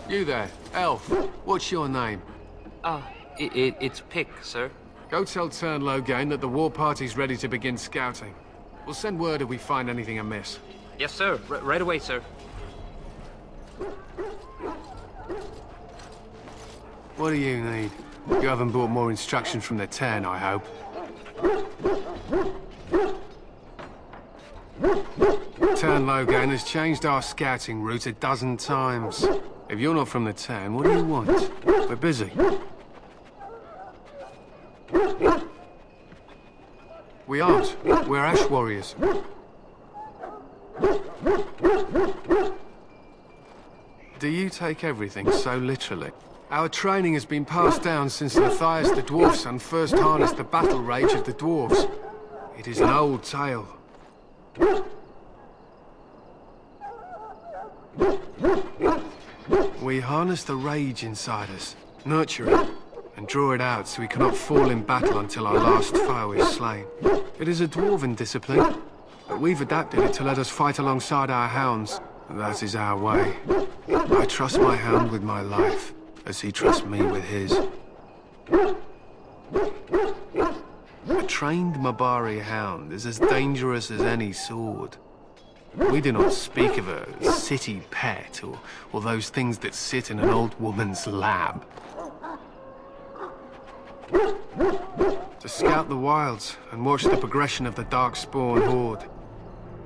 You there, elf. What's your name? It's Pick, sir. Go tell Logain that the war party's ready to begin scouting. We'll send word if we find anything amiss. Yes, sir. Right away, sir. What do you need? You haven't brought more instructions from the Ten, I hope. Logain has changed our scouting route a dozen times. If you're not from the Ten, what do you want? We're busy. We aren't. We're Ash Warriors. Do you take everything so literally? Our training has been passed down since Matthias the Dwarf's son first harnessed the battle rage of the dwarves. It is an old tale. We harness the rage inside us, nurture it, and draw it out so we cannot fall in battle until our last foe is slain. It is a dwarven discipline, but we've adapted it to let us fight alongside our hounds. That is our way. I trust my hound with my life, as he trusts me with his. A trained Mabari hound is as dangerous as any sword. We do not speak of a city pet or those things that sit in an old woman's lap. To scout the wilds and watch the progression of the Darkspawn horde.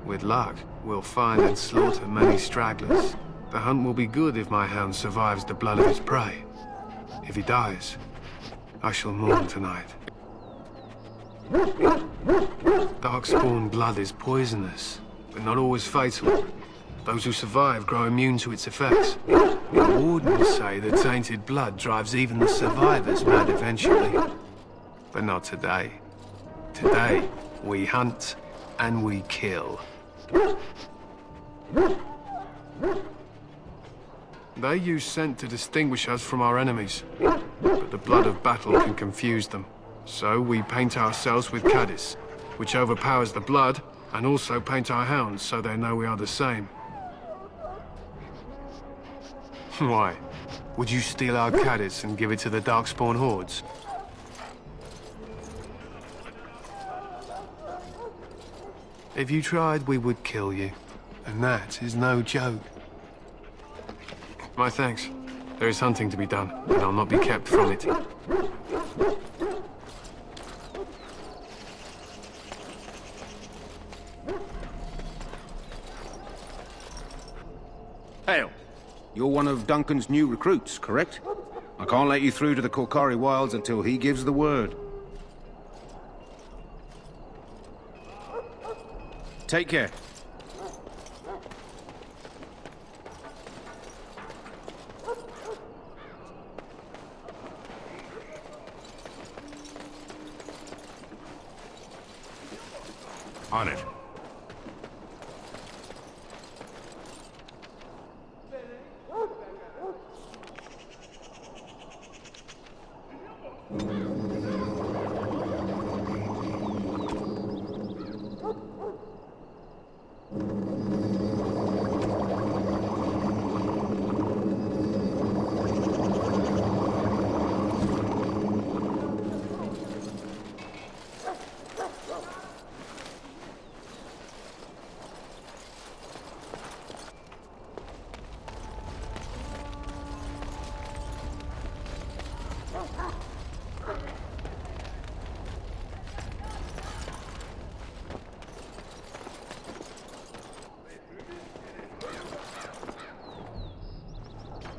With luck, we'll find and slaughter many stragglers. The hunt will be good if my hound survives the blood of his prey. If he dies, I shall mourn tonight. Darkspawn blood is poisonous, but not always fatal. Those who survive grow immune to its effects. The wardens say that tainted blood drives even the survivors mad eventually. But not today. Today, we hunt and we kill. They use scent to distinguish us from our enemies, but the blood of battle can confuse them. So we paint ourselves with caddis, which overpowers the blood, and also paint our hounds so they know we are the same. Why? Would you steal our caddis and give it to the Darkspawn hordes? If you tried, we would kill you. And that is no joke. My thanks. There is hunting to be done, and I'll not be kept from it. Hail. You're one of Duncan's new recruits, correct? I can't let you through to the Korkari Wilds until he gives the word. Take care. On it.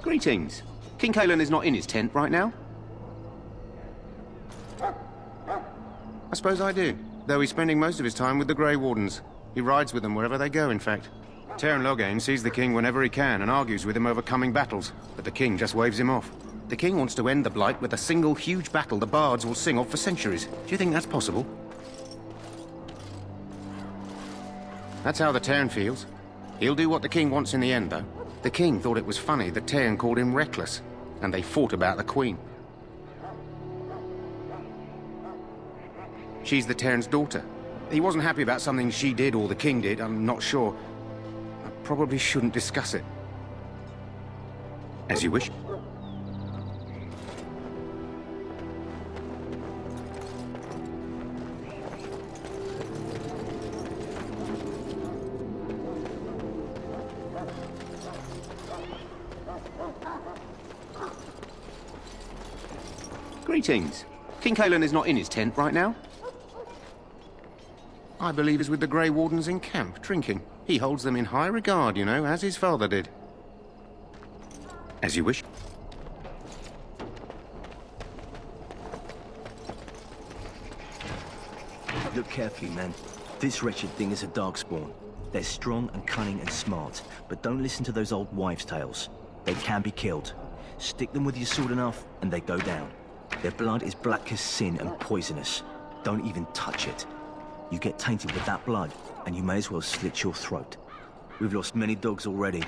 Greetings. King Kalen is not in his tent right now? I suppose I do, though he's spending most of his time with the Grey Wardens. He rides with them wherever they go, in fact. Logain sees the king whenever he can and argues with him over coming battles, but the king just waves him off. The king wants to end the Blight with a single huge battle the bards will sing of for centuries. Do you think that's possible? That's how the Terran feels. He'll do what the king wants in the end, though. The king thought it was funny that Terran called him reckless, and they fought about the queen. She's the Terran's daughter. He wasn't happy about something she did or the king did, I'm not sure. Probably shouldn't discuss it. As you wish. Greetings. King Kalen is not in his tent right now. I believe he's with the Grey Wardens in camp, drinking. He holds them in high regard, you know, as his father did. As you wish. Look carefully, man. This wretched thing is a darkspawn. They're strong and cunning and smart, but don't listen to those old wives' tales. They can be killed. Stick them with your sword enough, and they go down. Their blood is black as sin and poisonous. Don't even touch it. You get tainted with that blood, and you may as well slit your throat. We've lost many dogs already.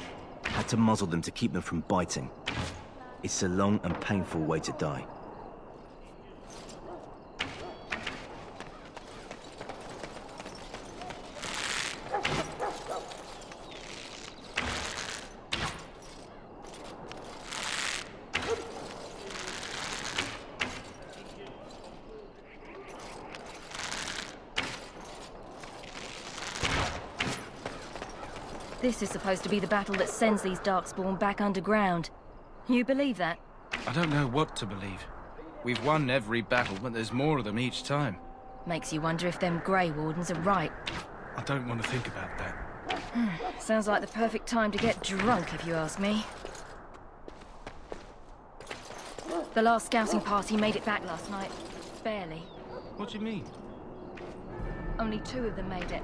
Had to muzzle them to keep them from biting. It's a long and painful way to die. This is supposed to be the battle that sends these Darkspawn back underground. You believe that? I don't know what to believe. We've won every battle, but there's more of them each time. Makes you wonder if them Grey Wardens are right. I don't want to think about that. Sounds like the perfect time to get drunk, if you ask me. The last scouting party made it back last night. Barely. What do you mean? Only 2 of them made it,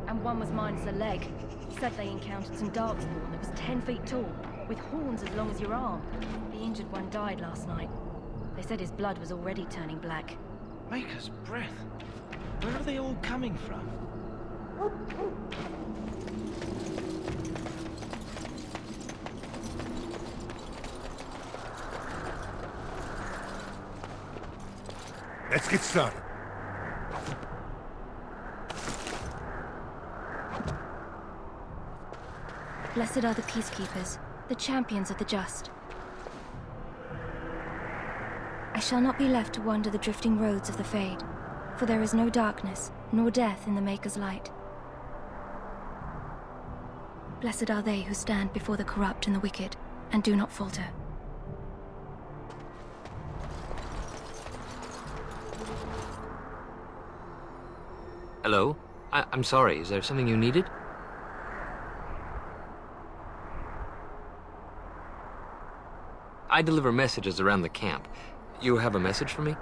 and one was minus a leg. Said they encountered some Darkspawn that was 10 feet tall, with horns as long as your arm. The injured one died last night. They said his blood was already turning black. Maker's breath. Where are they all coming from? Let's get started. Blessed are the peacekeepers, the champions of the just. I shall not be left to wander the drifting roads of the Fade, for there is no darkness, nor death in the Maker's light. Blessed are they who stand before the corrupt and the wicked, and do not falter. Hello? I'm sorry, is there something you needed? I deliver messages around the camp. You have a message for me?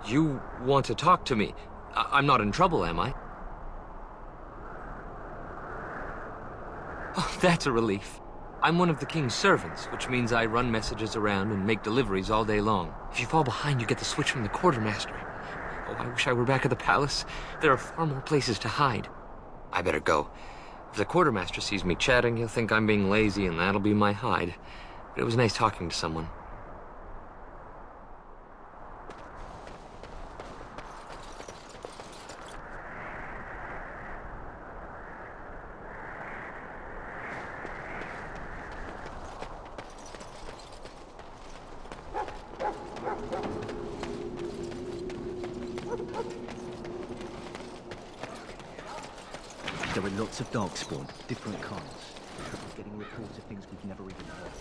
You want to talk to me? I'm not in trouble, am I? Oh, that's a relief. I'm one of the king's servants, which means I run messages around and make deliveries all day long. If you fall behind, you get the switch from the quartermaster. Oh, I wish I were back at the palace. There are far more places to hide. I better go. If the quartermaster sees me chatting, he'll think I'm being lazy, and that'll be my hide. But it was nice talking to someone. There are lots of Darkspawn, different kinds. We're getting reports of things we've never even heard.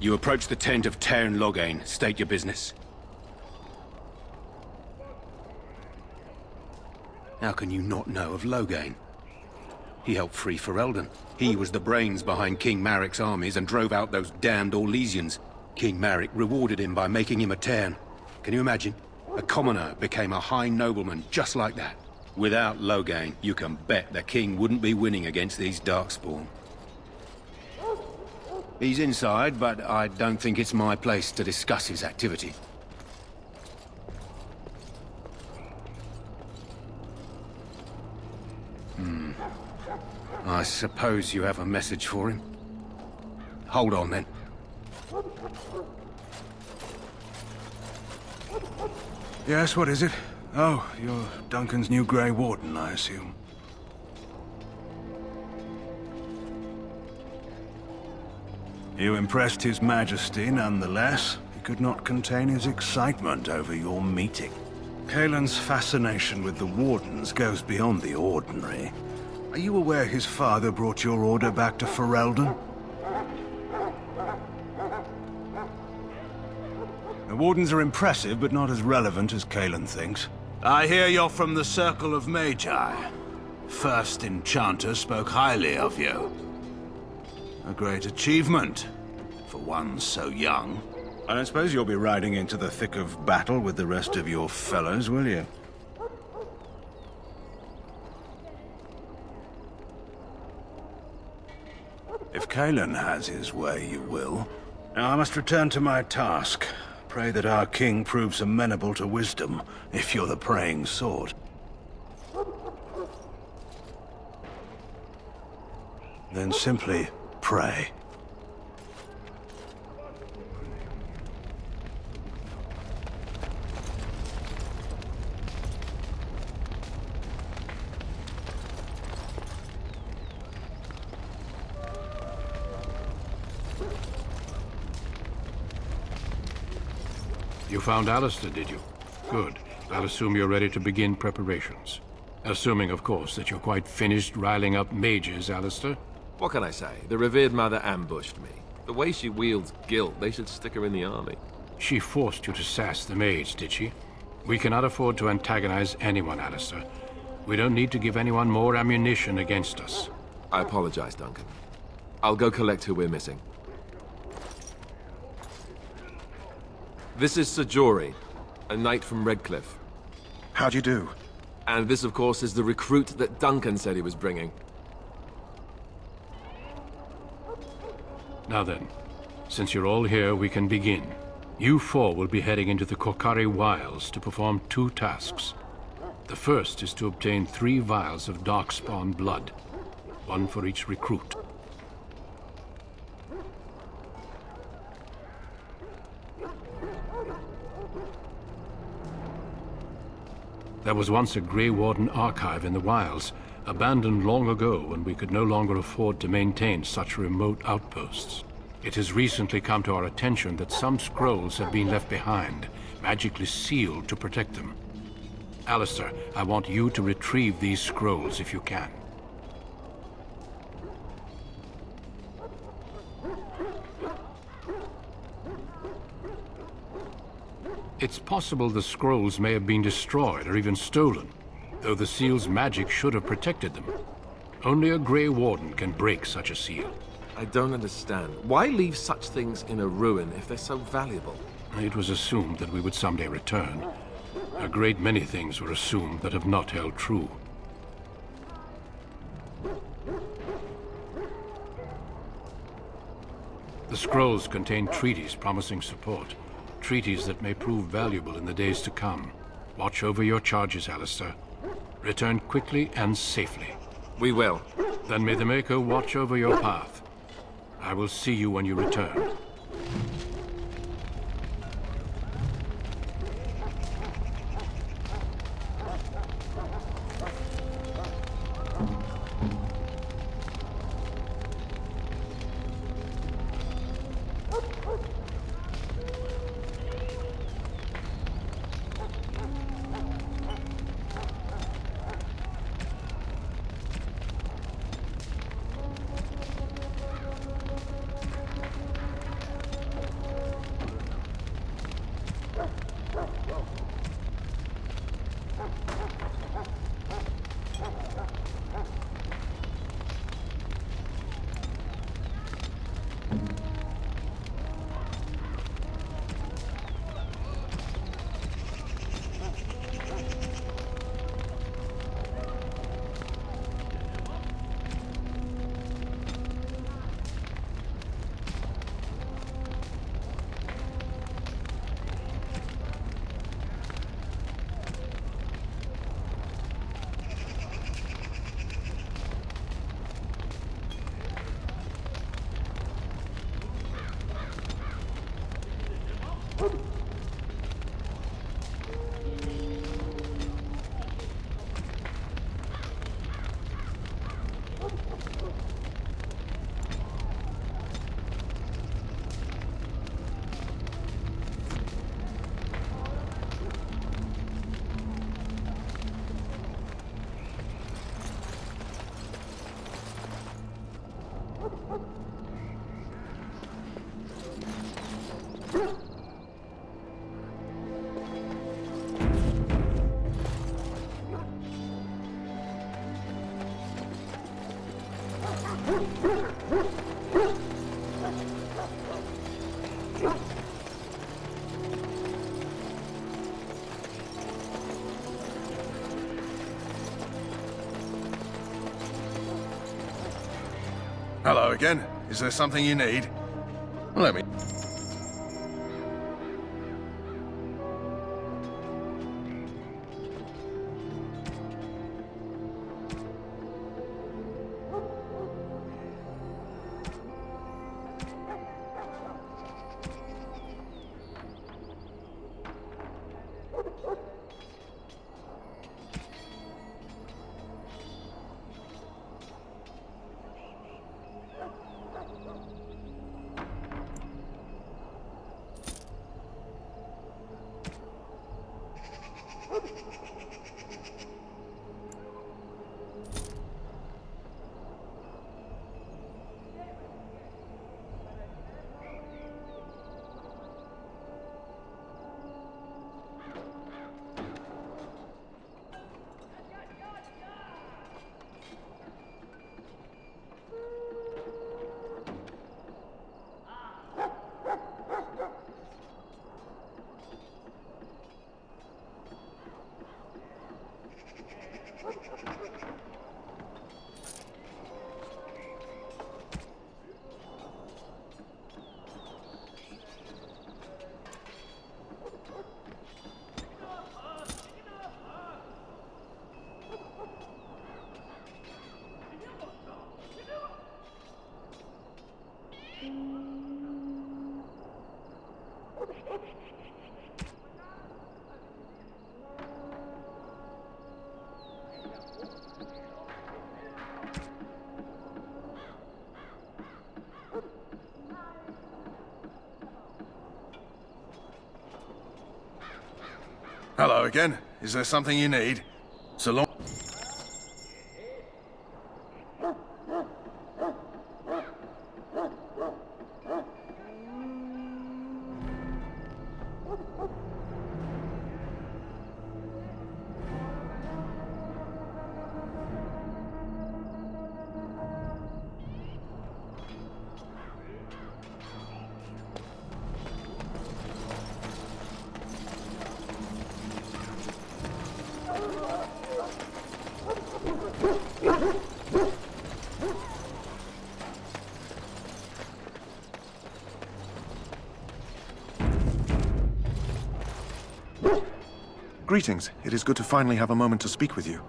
You approach the tent of Tairn Loghain. State your business. How can you not know of Loghain? He helped free Ferelden. He was the brains behind King Maric's armies and drove out those damned Orlesians. King Maric rewarded him by making him a Tairn. Can you imagine? A commoner became a high nobleman just like that. Without Loghain, you can bet the king wouldn't be winning against these Darkspawn. He's inside, but I don't think it's my place to discuss his activity. I suppose you have a message for him. Hold on, then. Yes, what is it? Oh, you're Duncan's new Grey Warden, I assume. You impressed His Majesty nonetheless. He could not contain his excitement over your meeting. Kaelin's fascination with the Wardens goes beyond the ordinary. Are you aware his father brought your order back to Ferelden? The Wardens are impressive, but not as relevant as Kaelin thinks. I hear you're from the Circle of Magi. First Enchanter spoke highly of you. A great achievement, for one so young. I don't suppose you'll be riding into the thick of battle with the rest of your fellows, will you? If Kaelin has his way, you will. Now I must return to my task. Pray that our king proves amenable to wisdom, if you're the praying sort. Then simply pray. You found Alistair, did you? Good. I'll assume you're ready to begin preparations. Assuming, of course, that you're quite finished riling up mages, Alistair. What can I say? The revered mother ambushed me. The way she wields guilt, they should stick her in the army. She forced you to sass the mage, did she? We cannot afford to antagonize anyone, Alistair. We don't need to give anyone more ammunition against us. I apologize, Duncan. I'll go collect who we're missing. This is Sir Jory, a knight from Redcliffe. How do you do? And this, of course, is the recruit that Duncan said he was bringing. Now then, since you're all here, we can begin. You four will be heading into the Korcari Wilds to perform 2 tasks. The first is to obtain 3 vials of Darkspawn blood, 1 for each recruit. There was once a Grey Warden archive in the wilds, abandoned long ago when we could no longer afford to maintain such remote outposts. It has recently come to our attention that some scrolls have been left behind, magically sealed to protect them. Alistair, I want you to retrieve these scrolls if you can. It's possible the scrolls may have been destroyed or even stolen, though the seal's magic should have protected them. Only a Grey Warden can break such a seal. I don't understand. Why leave such things in a ruin if they're so valuable? It was assumed that we would someday return. A great many things were assumed that have not held true. The scrolls contain treaties promising support. Treaties that may prove valuable in the days to come. Watch over your charges, Alistair. Return quickly and safely. We will. Then may the Maker watch over your path. I will see you when you return. Hello again. Is there something you need? Let me... Hello again. Is there something you need? So long... Greetings. It is good to finally have a moment to speak with you.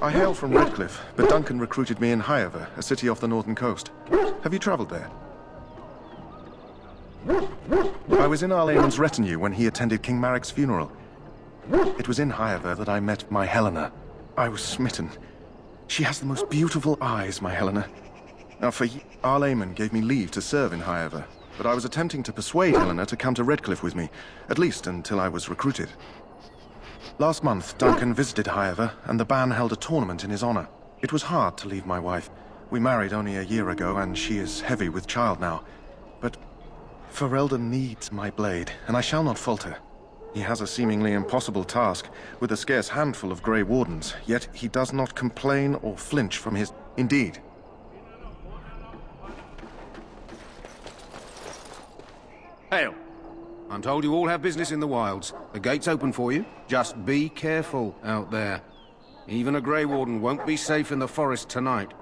I hail from Redcliffe, but Duncan recruited me in Highover, a city off the northern coast. Have you traveled there? I was in Arlamon's retinue when he attended King Maric's funeral. It was in Highover that I met my Helena. I was smitten. She has the most beautiful eyes, my Helena. Now, Arlamon gave me leave to serve in Highover, but I was attempting to persuade Helena to come to Redcliffe with me, at least until I was recruited. Last month, Duncan visited Highover, and the band held a tournament in his honor. It was hard to leave my wife. We married only a year ago, and she is heavy with child now. But Ferelden needs my blade, and I shall not falter. He has a seemingly impossible task, with a scarce handful of Grey Wardens, yet he does not complain or flinch from his... Indeed. Hail. I'm told you all have business in the wilds. The gate's open for you. Just be careful out there. Even a Grey Warden won't be safe in the forest tonight.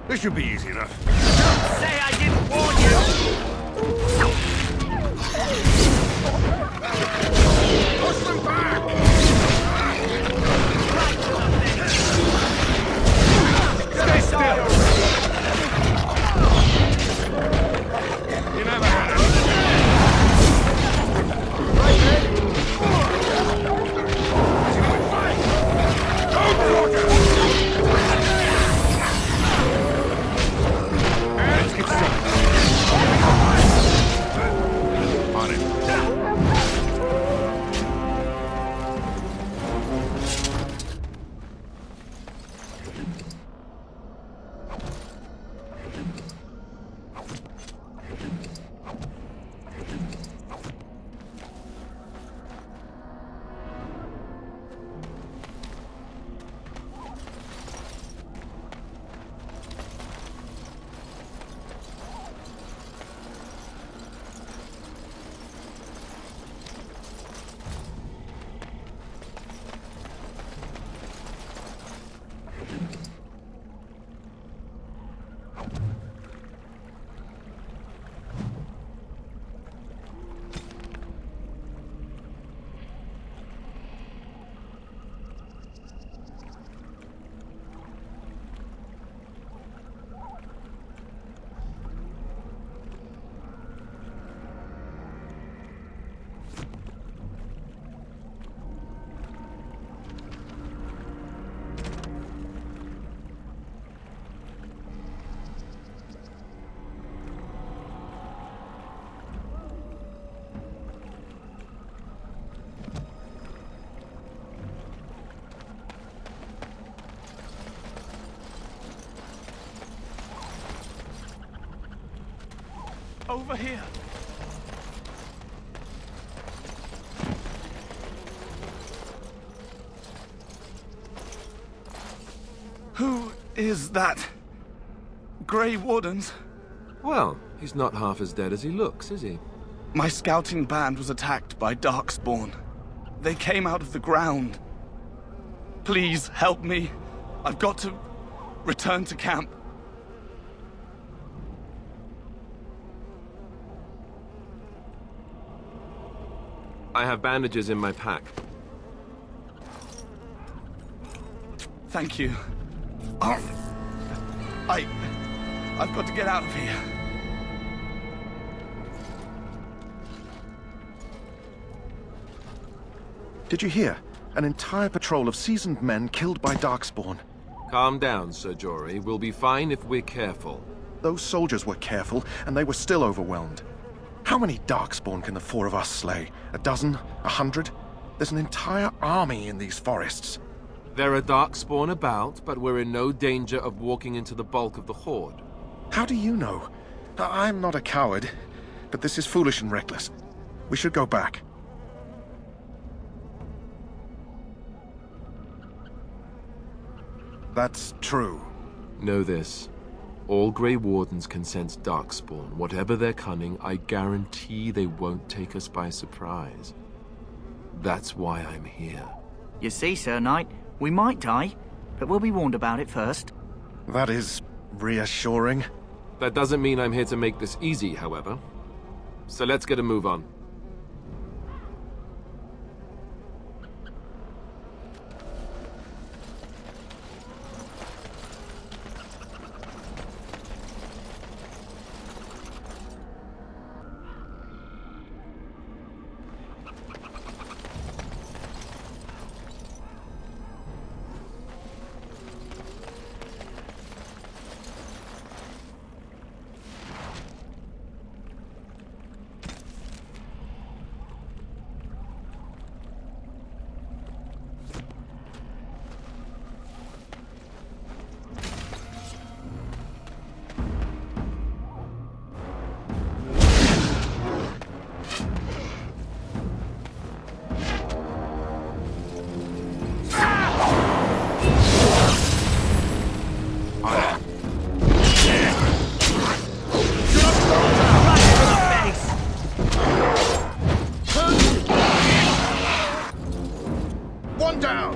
This should be easy enough. Don't say I didn't warn you! Push them back! Stay still! You never had it. Let's get started. over here. Who is that? Grey Wardens? Well, he's not half as dead as he looks, is he? My scouting band was attacked by Darkspawn. They came out of the ground. Please help me. I've got to return to camp. I have bandages in my pack. Thank you. I've got to get out of here. Did you hear? An entire patrol of seasoned men killed by Darkspawn. Calm down, Sir Jory. We'll be fine if we're careful. Those soldiers were careful, and they were still overwhelmed. How many Darkspawn can the four of us slay? A dozen? 100? There's an entire army in these forests. There are Darkspawn about, but we're in no danger of walking into the bulk of the Horde. How do you know? I'm not a coward, but this is foolish and reckless. We should go back. That's true. Know this. All Grey Wardens can sense Darkspawn. Whatever their cunning, I guarantee they won't take us by surprise. That's why I'm here. You see, Sir Knight, we might die, but we'll be warned about it first. That is reassuring. That doesn't mean I'm here to make this easy, however. So let's get a move on. One down!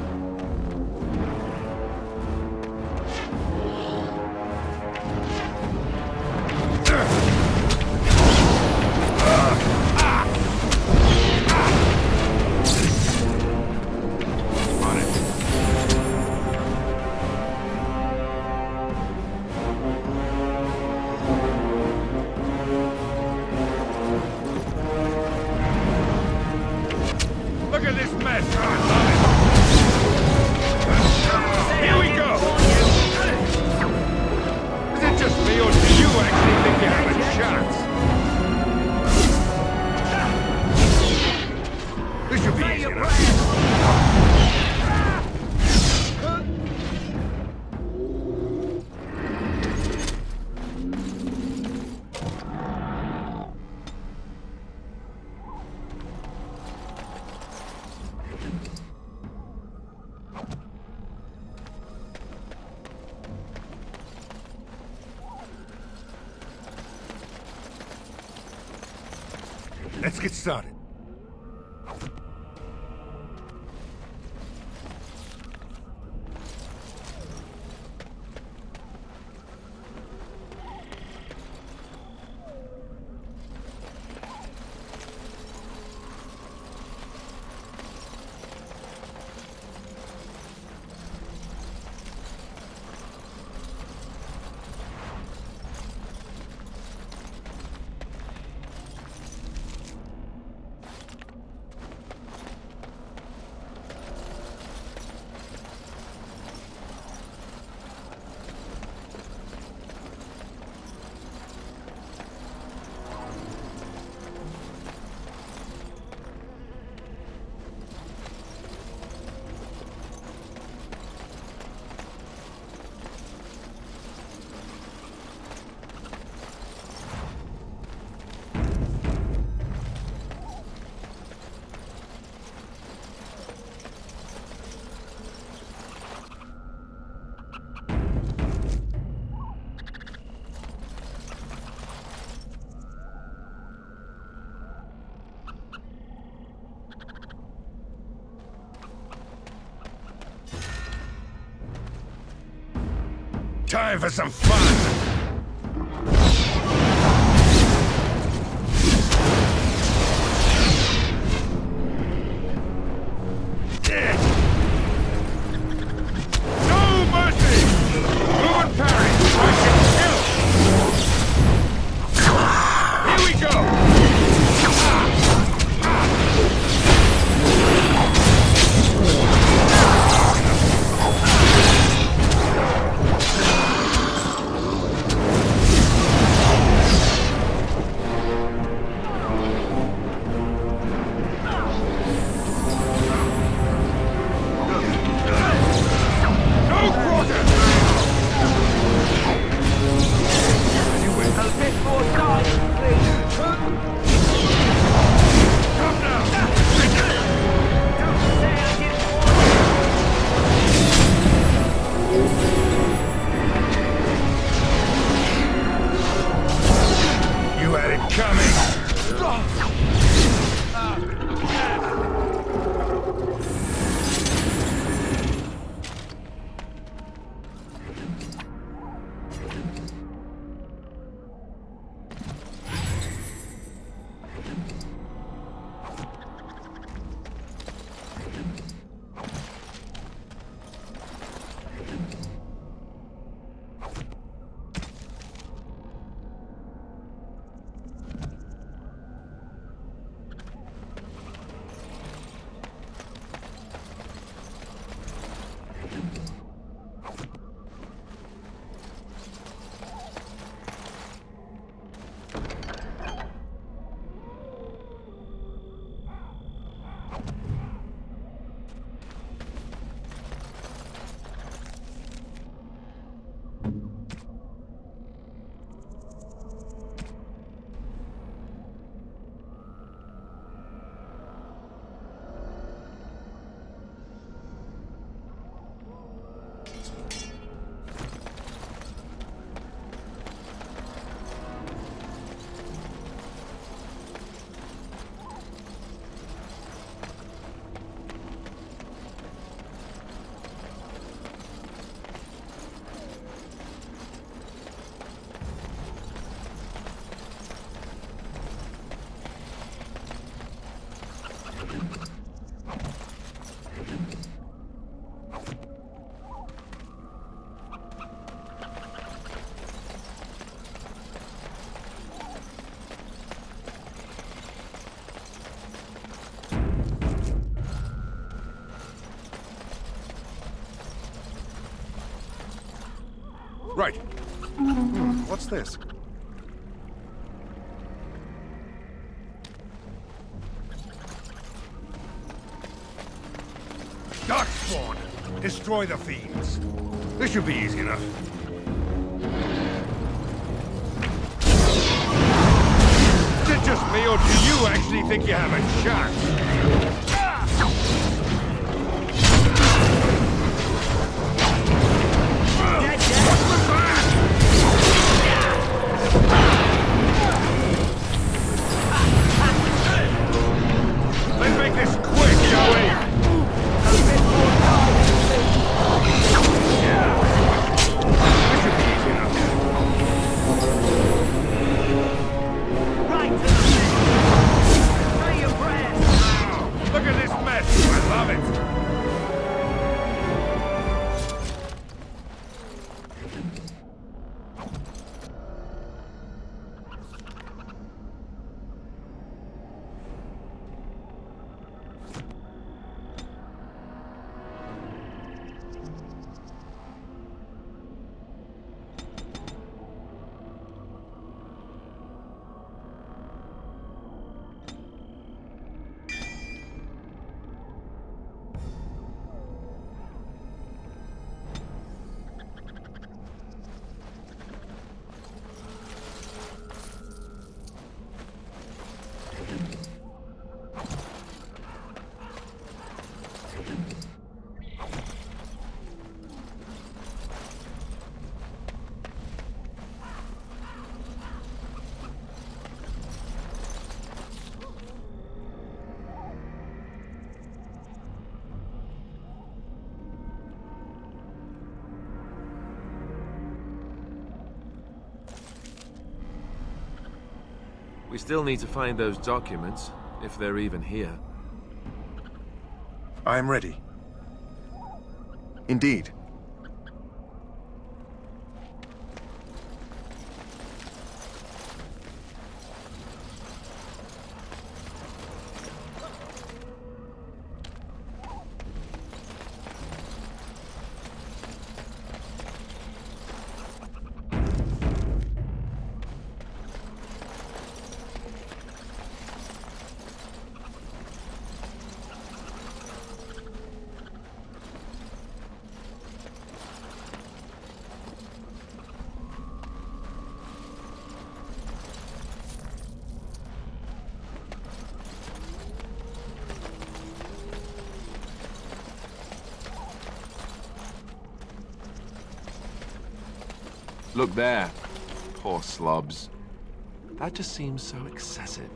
Look at this mess! Here we go! Is it just me, or do you actually think you have a chance? This should be easy enough. Let's get started. Time for some fun! No mercy! Move and parry! I can kill! Here we go! Right. What's this? Darkspawn! Destroy the fiends. This should be easy enough. Is it just me, or do you actually think you have a chance? Let's make this quick, shall we? This should be easy enough. Right to the middle. Say your prayers. Look We still need to find those documents, if they're even here. I am ready. Indeed. Look there. Poor slobs. That just seems so excessive.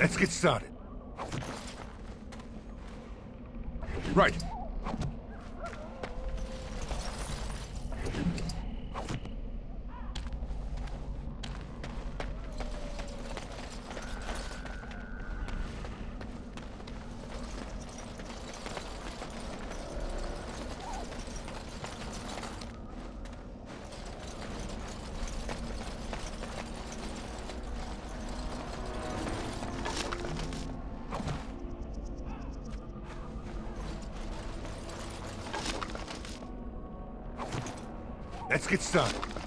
Let's get started. Right. Let's get started.